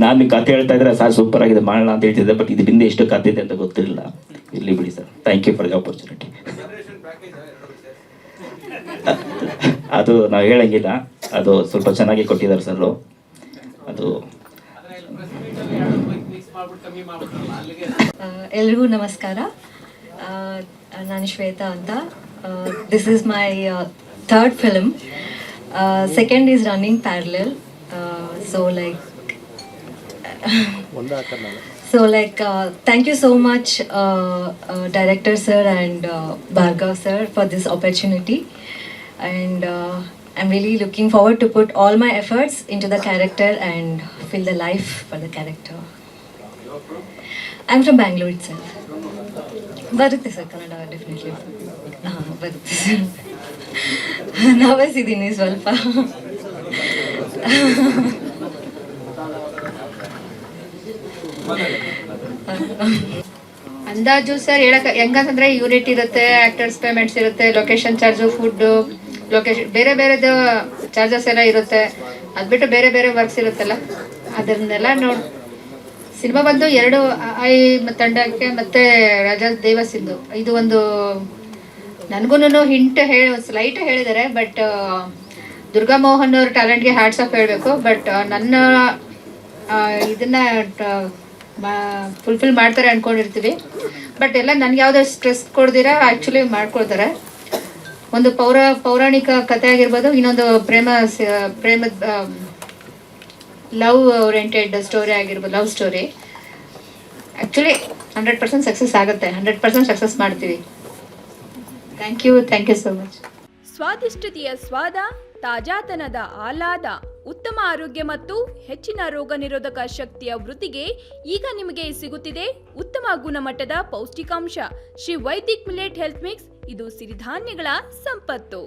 ನಾನು ಕತೆ ಹೇಳ್ತಾ ಇದ್ರೆ ಸರ್ ಸೂಪರ್ ಆಗಿದೆ ಮಾಡೋಣ ಅಂತ ಹೇಳ್ತಿದ್ದೆ, ಬಟ್ ಇದು ಹಿಂದೆ ಎಷ್ಟು ಕತೆ ಇದೆ ಅಂತ ಗೊತ್ತಿರಲಿಲ್ಲ. ಇರಲಿ ಬಿಡಿ sir, thank you for the opportunity. ಅದು ನಾವು ಹೇಳಂಗಿಲ್ಲ, ಅದು ಸ್ವಲ್ಪ ಚೆನ್ನಾಗಿ ಕೊಟ್ಟಿದ್ದಾರೆ ಸರ್. ಅದು ಎಲ್ರಿಗೂ ನಮಸ್ಕಾರ. ನಾನು ಶ್ವೇತಾ ಅಂತ. This is my third film. Second is running parallel. So like thank you so much director sir and Bhargav sir for this opportunity, and I'm really looking forward to put all my efforts into the character and feel the life for the character. I'm from Bangalore itself. Barutte sir Kannada definitely. Barutte sir. Navasidini ಸ್ವಲ್ಪ. ಅಂದಾಜು sir ಹೇಳಕ್ ಹೆಂಗಂತಂದ್ರೆ unit ಇರುತ್ತೆ, actors payments ಇರುತ್ತೆ, location charge, food, location ಬೇರೆ ಬೇರೆದು charges ಎಲ್ಲ ಇರುತ್ತೆ. ಅದು ಬಿಟ್ಟು ಬೇರೆ ಬೇರೆ ವರ್ಕ್ಸ್ ಇರುತ್ತಲ್ಲ, ಅದನ್ನೆಲ್ಲ ಸಿನಿಮಾ ಬಂದು 2 ತಂಡಕ್ಕೆ ಮತ್ತೆ ರಾಜಾ ದೇವಸಿಂಧು ಇದು ಒಂದು ನನಗೂ ಹಿಂಟ್ ಸ್ಲೈಟ್ ಹೇಳಿದ್ದಾರೆ. ಬಟ್ ದುರ್ಗಾ ಮೋಹನ್ ಅವ್ರ ಟ್ಯಾಲೆಂಟ್ಗೆ ಹ್ಯಾಟ್ಸ್ ಆಫ್ ಹೇಳಬೇಕು. ಬಟ್ ನನ್ನ ಇದನ್ನ ಫುಲ್ಫಿಲ್ ಮಾಡ್ತಾರೆ ಅಂದ್ಕೊಂಡಿರ್ತೀವಿ. ಬಟ್ ಎಲ್ಲ ನನಗೆ ಯಾವುದೇ ಸ್ಟ್ರೆಸ್ ಕೊಡ್ದಿರ ಆ್ಯಕ್ಚುಲಿ ಮಾಡ್ಕೊಳ್ತಾರೆ. ಒಂದು ಪೌರಾಣಿಕ ಕಥೆ ಆಗಿರ್ಬೋದು, ಇನ್ನೊಂದು ಪ್ರೇಮದ ಲವ್ ಓರಿಯೆಂಟೆಡ್ ಸ್ಟೋರಿ ಆಗಿರ್ಬೋದು, ಲವ್ ಸ್ಟೋರಿ. ಆ್ಯಕ್ಚುಲಿ 100% ಸಕ್ಸಸ್ ಆಗುತ್ತೆ, 100% ಸಕ್ಸಸ್ ಮಾಡ್ತೀವಿ. Thank you so much. ಸ್ವಾದಿಷ್ಟತೆಯ ಸ್ವಾದ, ತಾಜಾತನದ ಆಹ್ಲಾದ, ಉತ್ತಮ ಆರೋಗ್ಯ ಮತ್ತು ಹೆಚ್ಚಿನ ರೋಗ ನಿರೋಧಕ ಶಕ್ತಿಯ ವೃದ್ಧಿಗೆ ಈಗ ನಿಮಗೆ ಸಿಗುತ್ತಿದೆ ಉತ್ತಮ ಗುಣಮಟ್ಟದ ಪೌಷ್ಟಿಕಾಂಶ. Shri Vaidik millet health mix. ಇದು ಸಿರಿಧಾನ್ಯಗಳ ಸಂಪತ್ತು.